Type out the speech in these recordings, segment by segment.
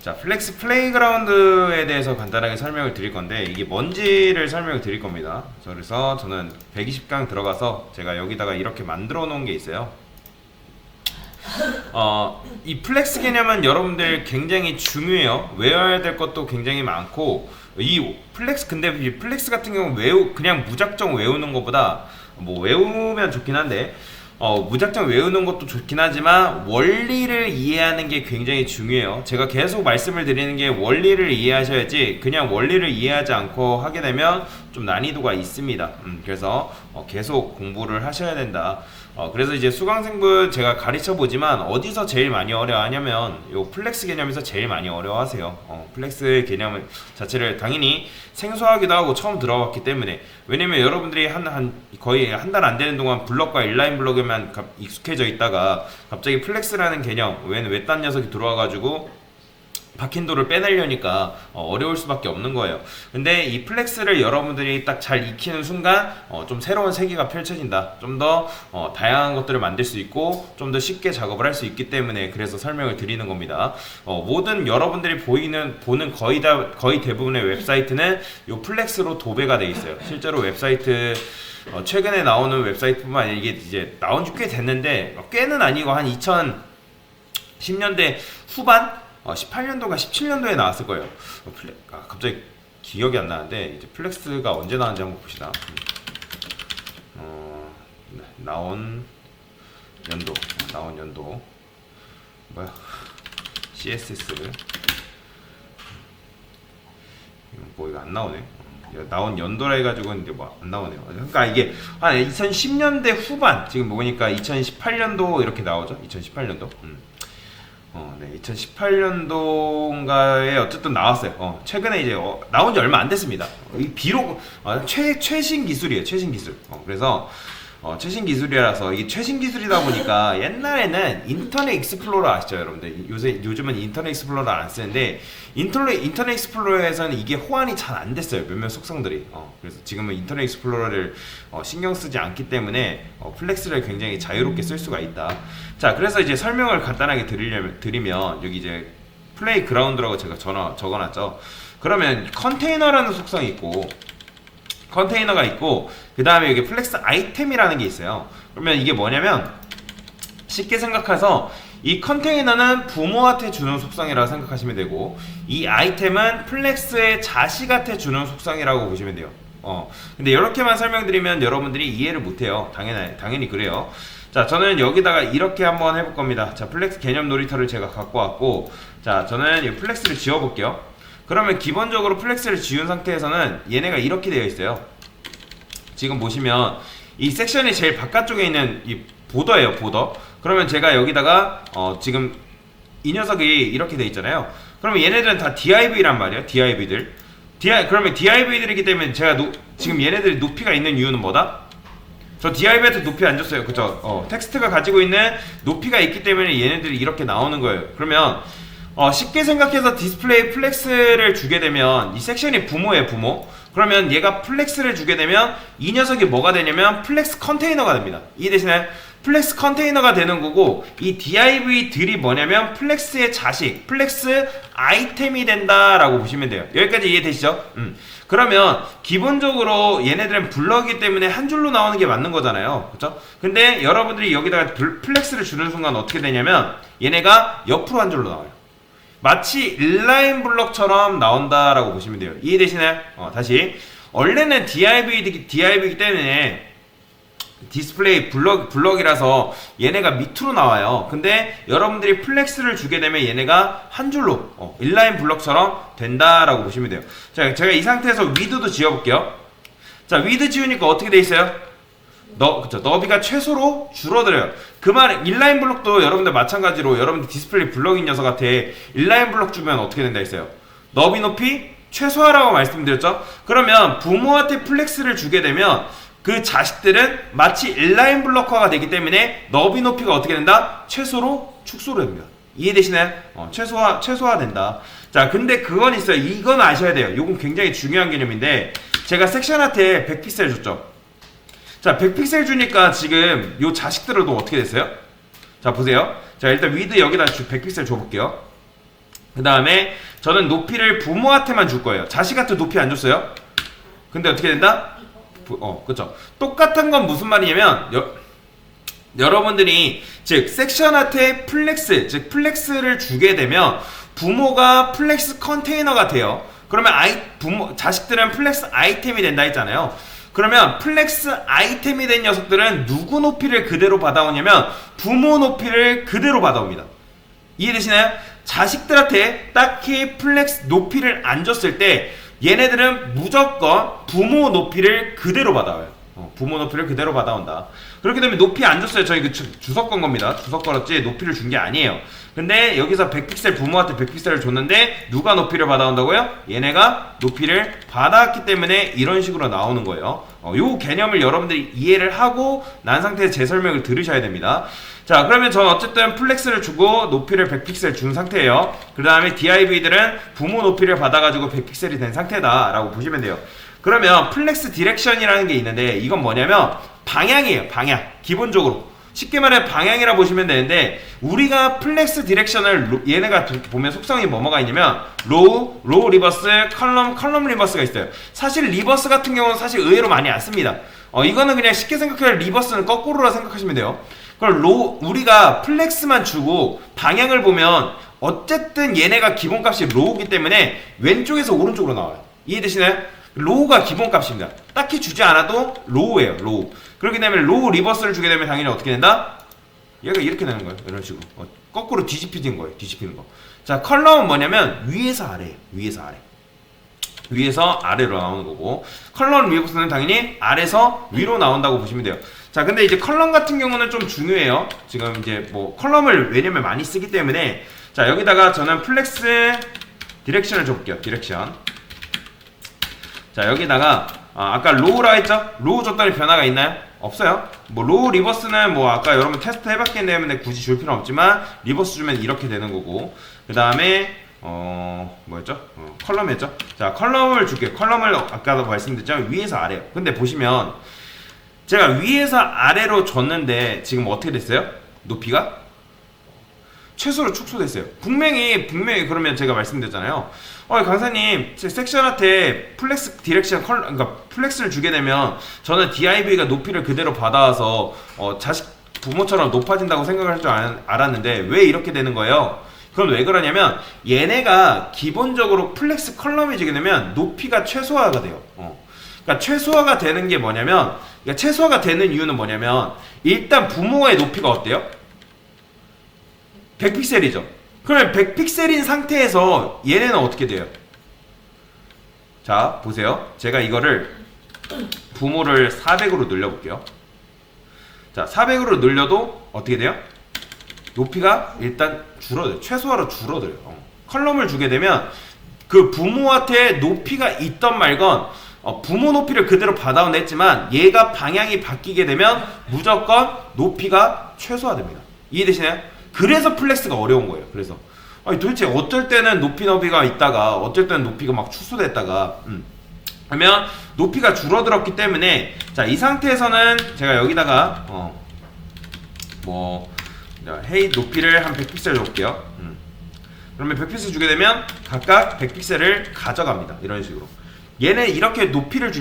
자, 플렉스 플레이그라운드에 대해서 간단하게 설명을 드릴 건데 이게 뭔지를 설명을 드릴 겁니다. 그래서 저는 120강 들어가서 제가 여기다가 이렇게 만들어 놓은 게 있어요. 이 플렉스 개념은 여러분들 굉장히 중요해요. 외워야 될 것도 굉장히 많고 이 플렉스 근데 이 플렉스 같은 경우 그냥 무작정 외우는 것보다 뭐 외우면 좋긴 한데 무작정 외우는 것도 좋긴 하지만 원리를 이해하는 게 굉장히 중요해요. 제가 계속 말씀을 드리는 게 원리를 이해하셔야지 그냥 원리를 이해하지 않고 하게 되면 좀 난이도가 있습니다. 그래서 계속 공부를 하셔야 된다. 그래서 이제 수강생분 제가 가르쳐 보지만 어디서 제일 많이 어려워하냐면 요 플렉스 개념에서 제일 많이 어려워하세요. 플렉스 개념 자체를 당연히 생소하기도 하고 처음 들어봤기 때문에 왜냐면 여러분들이 거의 한 달 안 되는 동안 블럭과 인라인 블럭에만 익숙해져 있다가 갑자기 플렉스라는 개념 외딴 녀석이 들어와가지고 박힌도를 빼내려니까 어려울 수밖에 없는 거예요. 근데 이 플렉스를 여러분들이 딱 잘 익히는 순간 좀 새로운 세계가 펼쳐진다. 좀 더 다양한 것들을 만들 수 있고 좀 더 쉽게 작업을 할 수 있기 때문에 그래서 설명을 드리는 겁니다. 모든 여러분들이 보는 거의 대부분의 웹사이트는 이 플렉스로 도배가 돼 있어요. 실제로 웹사이트 최근에 나오는 웹사이트뿐만 아니라 이게 이제 나온 지 꽤 됐는데 꽤는 아니고 한 2010년대 후반 18년도가 17년도에 나왔을 거예요. 갑자기 기억이 안 나는데 이제 플렉스가 언제 나왔는지 한번 봅시다. 나온 연도 뭐야? CSS 뭐 이거 안 나오네. 나온 연도라 해가지고 이제 뭐 안 나오네요. 그러니까 이게 한 2010년대 후반 지금 보니까 2018년도 이렇게 나오죠. 2018년도. 네, 2018년도인가에 어쨌든 나왔어요. 최근에 이제 나온 지 얼마 안 됐습니다. 비록 최신 기술이에요. 최신 기술. 그래서 최신 기술이라서 이게 최신 기술이다 보니까 옛날에는 인터넷 익스플로러 아시죠, 여러분들? 요즘은 인터넷 익스플로러 안 쓰는데 인터넷 익스플로러에서는 이게 호환이 잘 안 됐어요. 몇몇 속성들이. 그래서 지금은 인터넷 익스플로러를 신경 쓰지 않기 때문에 플렉스를 굉장히 자유롭게 쓸 수가 있다. 자, 그래서 이제 설명을 간단하게 드리면 여기 이제 플레이그라운드라고 제가 적어놨죠. 그러면 컨테이너라는 속성이 있고 컨테이너가 있고 그 다음에 여기 플렉스 아이템이라는 게 있어요. 그러면 이게 뭐냐면 쉽게 생각해서 이 컨테이너는 부모한테 주는 속성이라고 생각하시면 되고 이 아이템은 플렉스의 자식한테 주는 속성이라고 보시면 돼요. 근데 이렇게만 설명드리면 여러분들이 이해를 못해요. 당연히 그래요. 자, 저는 여기다가 이렇게 한번 해볼 겁니다. 자, 플렉스 개념 놀이터를 제가 갖고 왔고 자, 저는 이 플렉스를 지워볼게요. 그러면 기본적으로 플렉스를 지운 상태에서는 얘네가 이렇게 되어 있어요. 지금 보시면 이 섹션이 제일 바깥쪽에 있는 이 보더예요, 보더. 그러면 제가 여기다가 지금 이 녀석이 이렇게 되어 있잖아요. 그러면 얘네들은 다 DIV란 말이에요, DIV들. 그러면 DIV들이기 때문에 제가 지금 얘네들이 높이가 있는 이유는 뭐다? 저 DIV한테 높이 안 줬어요, 그쵸? 텍스트가 가지고 있는 높이가 있기 때문에 얘네들이 이렇게 나오는 거예요. 그러면 쉽게 생각해서 디스플레이 플렉스를 주게 되면 이 섹션이 부모예요, 부모. 그러면 얘가 플렉스를 주게 되면 이 녀석이 뭐가 되냐면 플렉스 컨테이너가 됩니다. 이 대신에 플렉스 컨테이너가 되는 거고 이 div들이 뭐냐면 플렉스의 자식, 플렉스 아이템이 된다라고 보시면 돼요. 여기까지 이해되시죠? 그러면 기본적으로 얘네들은 블럭이기 때문에 한 줄로 나오는 게 맞는 거잖아요. 그렇죠? 근데 여러분들이 여기다가 플렉스를 주는 순간 어떻게 되냐면 얘네가 옆으로 한 줄로 나와요. 마치 인라인 블럭처럼 나온다라고 보시면 돼요. 이해되시나요? 다시 원래는 div이기 때문에 디스플레이 블럭이라서 얘네가 밑으로 나와요. 근데 여러분들이 플렉스를 주게 되면 얘네가 한 줄로 인라인 블럭처럼 된다라고 보시면 돼요. 자, 제가 이 상태에서 위드도 지워볼게요. 자, 위드 지우니까 어떻게 돼 있어요? 그쵸, 너비가 최소로 줄어들어요. 그 말, 인라인 블록도 여러분들 마찬가지로 여러분들 디스플레이 블럭인 녀석한테 인라인 블록 주면 어떻게 된다 했어요? 너비 높이 최소화라고 말씀드렸죠? 그러면 부모한테 플렉스를 주게 되면 그 자식들은 마치 인라인 블록화가 되기 때문에 너비 높이가 어떻게 된다? 최소로 축소로 됩니다. 이해되시나요? 최소화된다. 자, 근데 그건 있어요. 이건 아셔야 돼요. 이건 굉장히 중요한 개념인데 제가 섹션한테 100픽셀 줬죠. 자, 100픽셀 주니까 지금 요 자식들은 또 어떻게 됐어요? 자, 보세요. 자, 일단 위드 여기다 100픽셀 줘볼게요. 그 다음에 저는 높이를 부모한테만 줄 거예요. 자식한테 높이 안 줬어요. 근데 어떻게 된다? 그쵸. 똑같은 건 무슨 말이냐면 여러분들이 즉 섹션한테 플렉스, 즉 플렉스를 주게 되면 부모가 플렉스 컨테이너가 돼요. 그러면 자식들은 플렉스 아이템이 된다 했잖아요. 그러면 플렉스 아이템이 된 녀석들은 누구 높이를 그대로 받아오냐면 부모 높이를 그대로 받아옵니다. 이해되시나요? 자식들한테 딱히 플렉스 높이를 안 줬을 때 얘네들은 무조건 부모 높이를 그대로 받아와요. 부모 높이를 그대로 받아온다. 그렇게 되면 높이 안 줬어요. 저희 그 주석 건 겁니다. 주석 걸었지 높이를 준 게 아니에요. 근데 여기서 100픽셀 부모한테 100픽셀을 줬는데 누가 높이를 받아온다고요? 얘네가 높이를 받아왔기 때문에 이런 식으로 나오는 거예요. 요 개념을 여러분들이 이해를 하고 난 상태에서 제 설명을 들으셔야 됩니다. 자, 그러면 저는 어쨌든 플렉스를 주고 높이를 100픽셀 준 상태예요. 그 다음에 DIV들은 부모 높이를 받아가지고 100픽셀이 된 상태다 라고 보시면 돼요. 그러면 플렉스 디렉션이라는 게 있는데 이건 뭐냐면 방향이에요. 방향. 기본적으로 쉽게 말해 방향이라 보시면 되는데 우리가 플렉스 디렉션을 얘네가 보면 속성이 뭐가 있냐면 로우 리버스, 컬럼 리버스가 있어요. 사실 리버스 같은 경우는 사실 의외로 많이 안 씁니다. 이거는 그냥 쉽게 생각해요. 리버스는 거꾸로라 생각하시면 돼요. 그럼 우리가 플렉스만 주고 방향을 보면 어쨌든 얘네가 기본값이 로우기 때문에 왼쪽에서 오른쪽으로 나와요. 이해되시나요? 로우가 기본값입니다. 딱히 주지 않아도 로우예요. 로우. 그렇게 되면 로우 리버스를 주게 되면 당연히 어떻게 된다? 얘가 이렇게 되는 거예요. 이런 식으로. 거꾸로 뒤집히는 거예요. 뒤집히는 거. 자, 컬럼은 뭐냐면 위에서 아래예요. 위에서 아래. 위에서 아래로 나오는 거고 컬럼 리버스는 당연히 아래에서 위로 나온다고 보시면 돼요. 자, 근데 이제 컬럼 같은 경우는 좀 중요해요. 지금 이제 뭐 컬럼을 왜냐면 많이 쓰기 때문에 자, 여기다가 저는 플렉스 디렉션을 줘볼게요. 디렉션. 자, 여기다가 아까 로우라 했죠? 로우 줬더니 변화가 있나요? 없어요. 뭐 로우 리버스는 뭐 아까 여러분 테스트 해봤기 때문에 굳이 줄 필요는 없지만 리버스 주면 이렇게 되는 거고 그 다음에 뭐였죠? 컬럼이었죠? 자, 컬럼을 줄게요. 컬럼을 아까도 말씀드렸지만 위에서 아래요. 근데 보시면 제가 위에서 아래로 줬는데 지금 어떻게 됐어요? 높이가? 최소로 축소됐어요. 분명히 그러면 제가 말씀드렸잖아요. 강사님, 제 섹션한테 플렉스 디렉션 그러니까 플렉스를 주게 되면 저는 DIV가 높이를 그대로 받아와서 자식 부모처럼 높아진다고 생각할 줄 알았는데 왜 이렇게 되는 거예요? 그럼 왜 그러냐면 얘네가 기본적으로 플렉스 컬럼이 지게 되면 높이가 최소화가 돼요. 그러니까 최소화가 되는 게 뭐냐면 그러니까 최소화가 되는 이유는 뭐냐면 일단 부모의 높이가 어때요? 100픽셀이죠. 그러면 100픽셀인 상태에서 얘네는 어떻게 돼요? 자, 보세요. 제가 이거를 부모를 400으로 늘려볼게요. 자, 400으로 늘려도 어떻게 돼요? 높이가 일단 줄어들어요. 최소화로 줄어들어요. 컬럼을 주게 되면 그 부모한테 높이가 있던 말건 부모 높이를 그대로 받아온 했지만 얘가 방향이 바뀌게 되면 무조건 높이가 최소화됩니다. 이해되시나요? 그래서 플렉스가 어려운 거예요. 그래서 도대체 어쩔 때는 높이가 있다가 어쩔 때는 높이가 막 축소됐다가 그러면 높이가 줄어들었기 때문에 자, 이 상태에서는 제가 여기다가 헤이 높이를 한 100픽셀 줘볼게요. 그러면 100픽셀 주게 되면 각각 100픽셀을 가져갑니다. 이런 식으로. 얘네 이렇게 높이를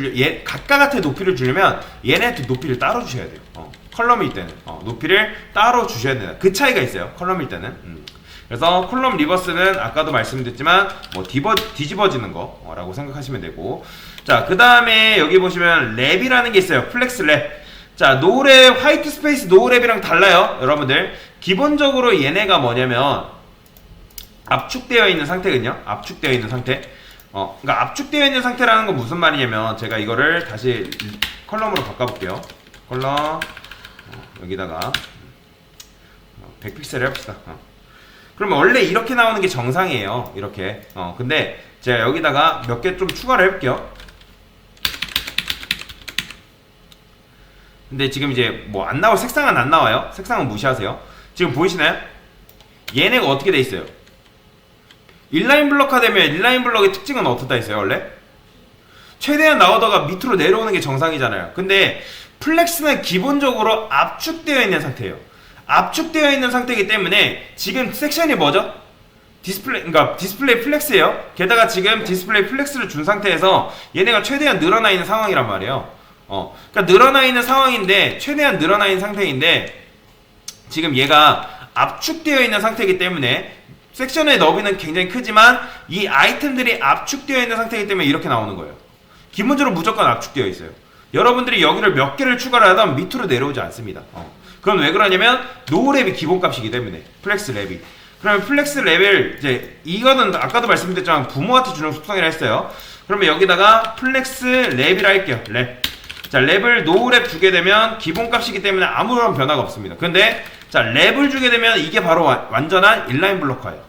각각한테 높이를 주려면 얘네한테 높이를 따로 주셔야 돼요. 컬럼일 때는 높이를 따로 주셔야 된다. 그 차이가 있어요. 컬럼일 때는. 그래서 컬럼 리버스는 아까도 말씀드렸지만 뭐 뒤집어지는 거라고 생각하시면 되고 자, 그 다음에 여기 보시면 랩이라는 게 있어요. 플렉스 랩. 자, 노랩 화이트 스페이스 노랩이랑 달라요. 여러분들 기본적으로 얘네가 뭐냐면 압축되어 있는 상태거든요. 압축되어 있는 상태. 그러니까 압축되어 있는 상태라는 건 무슨 말이냐면 제가 이거를 다시 컬럼으로 바꿔볼게요. 컬럼 여기다가 100픽셀 해봅시다. 그러면 원래 이렇게 나오는 게 정상이에요. 이렇게. 근데 제가 여기다가 몇 개 좀 추가를 해볼게요. 근데 지금 이제 뭐 색상은 안 나와요. 색상은 무시하세요. 지금 보이시나요? 얘네가 어떻게 돼 있어요? 인라인 블럭화 되면 인라인 블럭의 특징은 어떻다 있어요 원래? 최대한 나오다가 밑으로 내려오는 게 정상이잖아요. 근데 플렉스는 기본적으로 압축되어 있는 상태예요. 압축되어 있는 상태이기 때문에 지금 섹션이 뭐죠? 그러니까 디스플레이 플렉스예요. 게다가 지금 디스플레이 플렉스를 준 상태에서 얘네가 최대한 늘어나 있는 상황이란 말이에요. 그러니까 늘어나 있는 상황인데 최대한 늘어나 있는 상태인데 지금 얘가 압축되어 있는 상태이기 때문에 섹션의 너비는 굉장히 크지만 이 아이템들이 압축되어 있는 상태이기 때문에 이렇게 나오는 거예요. 기본적으로 무조건 압축되어 있어요. 여러분들이 여기를 몇 개를 추가를 하던 밑으로 내려오지 않습니다. 그럼 왜 그러냐면 노랩이 기본값이기 때문에 플렉스 랩이. 그러면 플렉스 랩을 이제 이거는 아까도 말씀드렸지만 부모한테 주는 속성이라 했어요. 그러면 여기다가 플렉스 랩이라 할게요. 랩. 자, 랩을 노랩 주게 되면 기본값이기 때문에 아무런 변화가 없습니다. 근데 자, 랩을 주게 되면 이게 바로 완전한 인라인 블로커예요.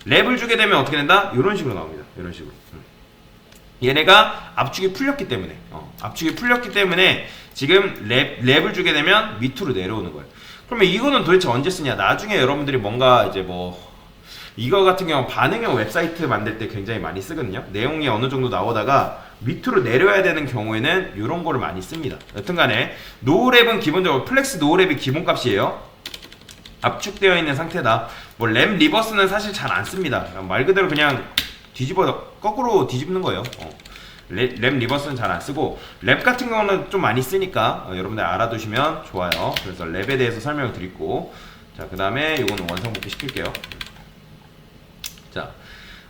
랩을 주게 되면 어떻게 된다? 이런 식으로 나옵니다. 이런 식으로. 얘네가 압축이 풀렸기 때문에 압축이 풀렸기 때문에 지금 랩을 주게 되면 밑으로 내려오는 거예요. 그러면 이거는 도대체 언제 쓰냐? 나중에 여러분들이 뭔가 이제 뭐 이거 같은 경우 반응형 웹사이트 만들 때 굉장히 많이 쓰거든요. 내용이 어느 정도 나오다가 밑으로 내려야 되는 경우에는 이런 거를 많이 씁니다. 여튼간에 노랩은 기본적으로 플렉스 노랩이 기본값이에요. 압축되어 있는 상태다. 뭐 램 리버스는 사실 잘 안 씁니다. 말 그대로 그냥 거꾸로 뒤집는 거예요. 램 리버스는 잘 안 쓰고 랩 같은 경우는 좀 많이 쓰니까 여러분들 알아두시면 좋아요. 그래서 랩에 대해서 설명을 드리고 자, 그 다음에 이거는 원상복귀 시킬게요. 자,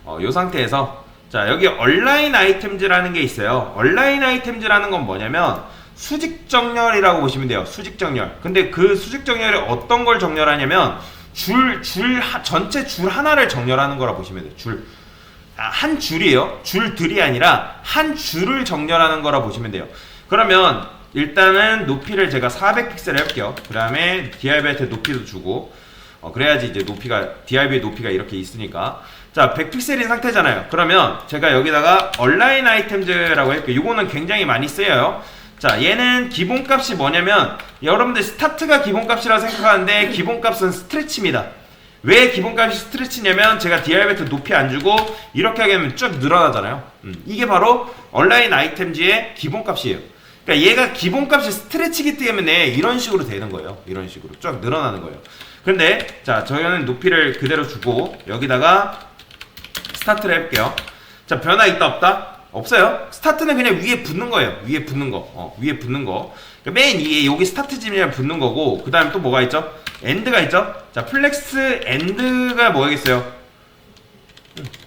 요 상태에서 자, 여기 얼라인 아이템즈라는 게 있어요. 얼라인 아이템즈라는 건 뭐냐면 수직 정렬이라고 보시면 돼요. 수직 정렬. 근데 그 수직 정렬이 어떤 걸 정렬하냐면 전체 줄 하나를 정렬하는 거라 보시면 돼요. 한 줄이에요. 줄들이 아니라 한 줄을 정렬하는 거라 보시면 돼요. 그러면 일단은 높이를 제가 400픽셀 해볼게요. 그 다음에 DRB한테 높이도 주고 그래야지 이제 DRB의 높이가 이렇게 있으니까 자, 100픽셀인 상태잖아요. 그러면 제가 여기다가 얼라인 아이템즈라고 할게요. 이거는 굉장히 많이 쓰여요. 자, 얘는 기본값이 뭐냐면 여러분들 스타트가 기본값이라고 생각하는데 기본값은 스트레치입니다. 왜 기본값이 스트레치냐면 제가 DRB한테 높이 안 주고 이렇게 하게 되면 쭉 늘어나잖아요. 이게 바로 얼라인 아이템즈의 기본값이에요. 그러니까 얘가 기본값이 스트레치기 때문에 이런 식으로 되는 거예요. 이런 식으로 쭉 늘어나는 거예요. 근데 자, 저희는 높이를 그대로 주고 여기다가 스타트를 해볼게요. 자, 변화 있다 없다? 없어요. 스타트는 그냥 위에 붙는 거예요. 위에 붙는 거. 위에 붙는 거. 그러니까 맨 위에 여기 스타트 지점이랑 붙는 거고 그 다음에 또 뭐가 있죠? 엔드가 있죠? 자, 플렉스 엔드가 뭐겠어요?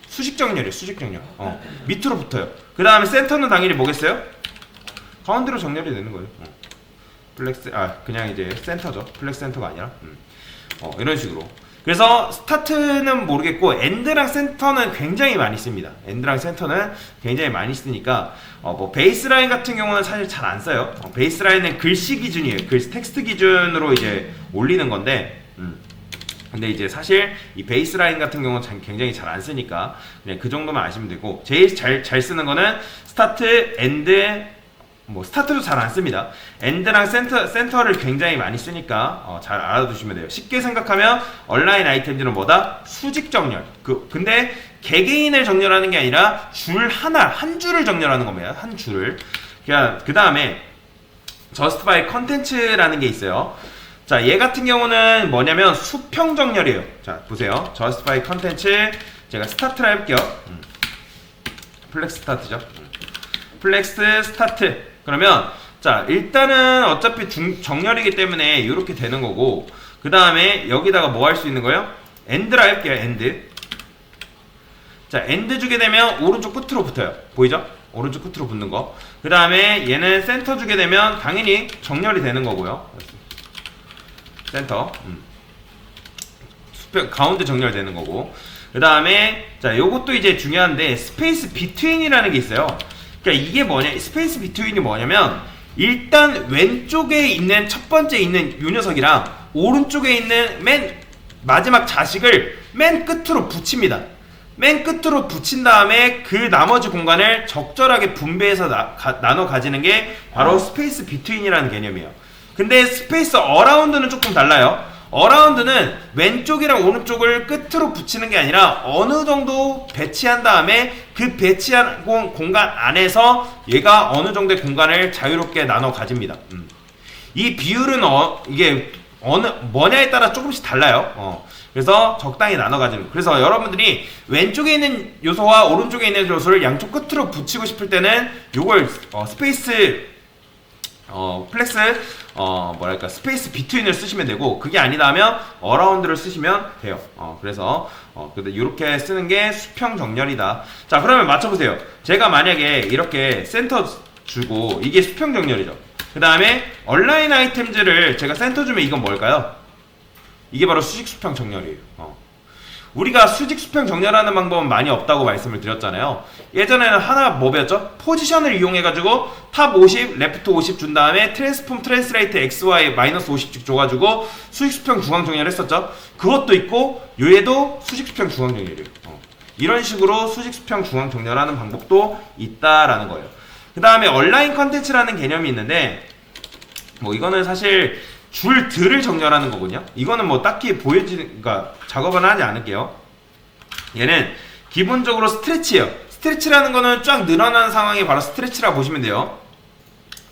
수직 정렬이에요. 수직 정렬. 밑으로 붙어요. 그 다음에 센터는 당연히 뭐겠어요? 가운데로 정렬이 되는 거예요. 플렉스 그냥 이제 센터죠. 플렉스 센터가 아니라 이런 식으로. 그래서 스타트는 모르겠고 엔드랑 센터는 굉장히 많이 씁니다. 엔드랑 센터는 굉장히 많이 쓰니까 뭐 베이스라인 같은 경우는 사실 잘 안 써요. 베이스라인은 글씨 기준이에요. 텍스트 기준으로 이제 올리는 건데 근데 이제 사실 이 베이스라인 같은 경우는 굉장히 잘 안 쓰니까 그냥 그 정도만 아시면 되고 제일 잘 쓰는 거는 스타트, 엔드 뭐 스타트도 잘 안 씁니다. 엔드랑 센터를 굉장히 많이 쓰니까 잘 알아두시면 돼요. 쉽게 생각하면 얼라인 아이템즈는 뭐다? 수직 정렬. 근데 개개인을 정렬하는 게 아니라 한 줄을 정렬하는 겁니다. 한 줄을. 그 다음에 justify content라는 게 있어요. 자, 얘 같은 경우는 뭐냐면 수평 정렬이에요. 자, 보세요. justify content 제가 스타트라 해볼게요. 플렉스 스타트죠. 플렉스 스타트. 그러면 자, 일단은 어차피 정렬이기 때문에 이렇게 되는 거고 그 다음에 여기다가 뭐 할 수 있는 거예요? 엔드라 할게요. 엔드. 자, 엔드 주게 되면 오른쪽 끝으로 붙어요. 보이죠? 오른쪽 끝으로 붙는 거. 그 다음에 얘는 센터 주게 되면 당연히 정렬이 되는 거고요. 센터. 가운데 정렬되는 거고. 그 다음에 자, 요것도 이제 중요한데 스페이스 비트윈이라는 게 있어요. 그러니까 이게 뭐냐? 스페이스 비트윈이 뭐냐면 일단 왼쪽에 있는 첫 번째 있는 요 녀석이랑 오른쪽에 있는 맨 마지막 자식을 맨 끝으로 붙입니다. 맨 끝으로 붙인 다음에 그 나머지 공간을 적절하게 분배해서 나눠 가지는 게 바로 스페이스 비트윈이라는 개념이에요. 근데 스페이스 어라운드는 조금 달라요. 어라운드는 왼쪽이랑 오른쪽을 끝으로 붙이는 게 아니라 어느 정도 배치한 다음에 그 배치한 공간 안에서 얘가 어느 정도의 공간을 자유롭게 나눠 가집니다. 이 비율은 이게 뭐냐에 따라 조금씩 달라요. 그래서 적당히 나눠 가지는 거. 그래서 여러분들이 왼쪽에 있는 요소와 오른쪽에 있는 요소를 양쪽 끝으로 붙이고 싶을 때는 요걸 스페이스 플렉스 뭐랄까 스페이스 비트윈을 쓰시면 되고, 그게 아니다 하면 어라운드를 쓰시면 돼요. 그래서 근데 이렇게 쓰는 게 수평 정렬이다. 자, 그러면 맞춰보세요. 제가 만약에 이렇게 센터 주고 이게 수평 정렬이죠. 그 다음에 얼라인 아이템즈를 제가 센터 주면 이건 뭘까요? 이게 바로 수직 수평 정렬이에요. 우리가 수직 수평 정렬하는 방법은 많이 없다고 말씀을 드렸잖아요. 예전에는 하나 뭐 배웠죠? 포지션을 이용해가지고 탑 50, 레프트 50 준 다음에 트랜스폼 트랜스레이트 XY 마이너스 50씩 줘가지고 수직 수평 중앙 정렬 했었죠. 그것도 있고 얘도 수직 수평 중앙 정렬이에요. 이런 식으로 수직 수평 중앙 정렬하는 방법도 있다라는 거예요. 그 다음에 얼라인 컨텐츠라는 개념이 있는데, 뭐 이거는 사실 줄들을 정렬하는 거군요. 이거는 뭐 딱히 그러니까 작업은 하지 않을게요. 얘는 기본적으로 스트레치예요. 스트레치라는 거는 쫙 늘어나는 상황이 바로 스트레치라고 보시면 돼요.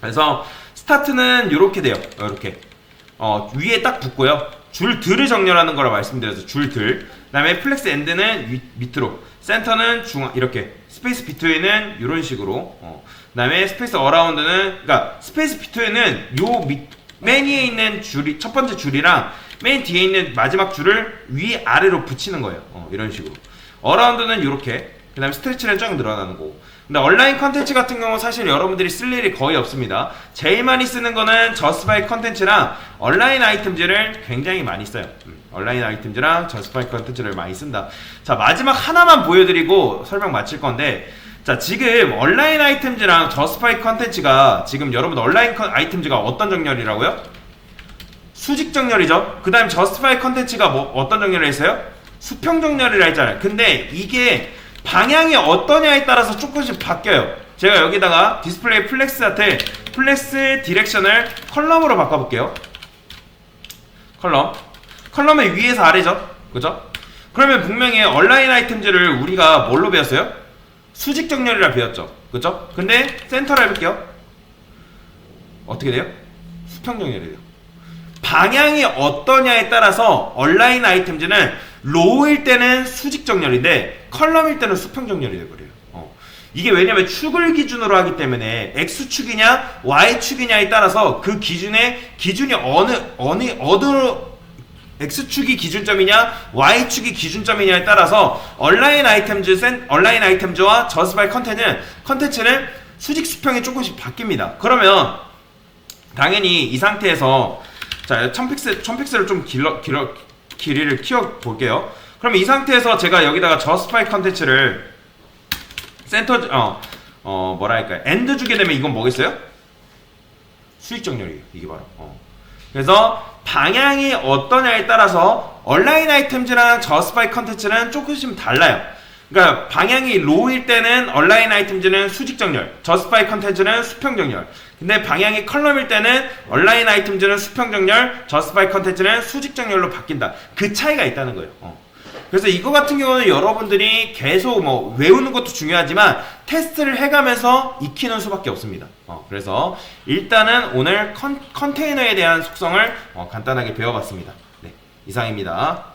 그래서 스타트는 이렇게 돼요. 이렇게 위에 딱 붙고요. 줄들을 정렬하는 거라 말씀드려서 줄들. 그 다음에 플렉스 엔드는 밑으로, 센터는 중앙, 이렇게 스페이스 비트윈은 이런 식으로. 그 다음에 스페이스 어라운드는, 그러니까 스페이스 비트윈은 맨 위에 있는 줄이, 첫 번째 줄이랑 맨 뒤에 있는 마지막 줄을 아래로 붙이는 거예요. 이런 식으로. 어라운드는 이렇게. 그 다음에 스트레치는 쫙 늘어나는 거고. 근데 온라인 컨텐츠 같은 경우 사실 여러분들이 쓸 일이 거의 없습니다. 제일 많이 쓰는 거는 저스파이 컨텐츠랑 온라인 아이템즈를 굉장히 많이 써요. 온라인 아이템즈랑 저스파이 컨텐츠를 많이 쓴다. 자, 마지막 하나만 보여드리고 설명 마칠 건데, 자, 지금 온라인 아이템즈랑 저스파이 컨텐츠가 지금 여러분 온라인 아이템즈가 어떤 정렬이라고요? 수직 정렬이죠. 그 다음에 저스파이 컨텐츠가 어떤 정렬을 했어요? 수평 정렬이라 했잖아요. 근데 이게 방향이 어떠냐에 따라서 조금씩 바뀌어요. 제가 여기다가 디스플레이 플렉스 디렉션을 컬럼으로 바꿔볼게요. 컬럼의 위에서 아래죠. 그죠? 그러면 분명히 온라인 아이템즈를 우리가 뭘로 배웠어요? 수직 정렬이라 배웠죠. 그죠? 근데 센터로 해볼게요. 어떻게 돼요? 수평 정렬이 돼요. 방향이 어떠냐에 따라서 온라인 아이템즈는 로우일 때는 수직 정렬인데 컬럼일 때는 수평 정렬이 돼버려요. 이게 왜냐면 축을 기준으로 하기 때문에 X축이냐 Y축이냐에 따라서 그 기준이 어느 X축이 기준점이냐 Y축이 기준점이냐에 따라서 온라인 아이템즈와 저스파이 컨텐츠는 수직 수평이 조금씩 바뀝니다. 그러면 당연히 이 상태에서 자 1000픽셀을 좀 길이를 키워 볼게요. 그럼 이 상태에서 제가 여기다가 저스파이 컨텐츠를 센터 뭐랄까 엔드 주게 되면 이건 뭐겠어요? 수직 정렬이에요. 이게 바로. 그래서 방향이 어떠냐에 따라서 온라인 아이템즈랑 저스파이 컨텐츠는 조금씩 달라요. 그러니까 방향이 로우일 때는 온라인 아이템즈는 수직 정렬, 저스파이 컨텐츠는 수평 정렬. 근데 방향이 컬럼일 때는 온라인 아이템즈는 수평 정렬, 저스파이 컨텐츠는 수직 정렬로 바뀐다. 그 차이가 있다는 거예요. 그래서 이거 같은 경우는 여러분들이 계속 뭐 외우는 것도 중요하지만 테스트를 해가면서 익히는 수밖에 없습니다. 그래서 일단은 오늘 컨테이너에 대한 속성을 간단하게 배워봤습니다. 네, 이상입니다.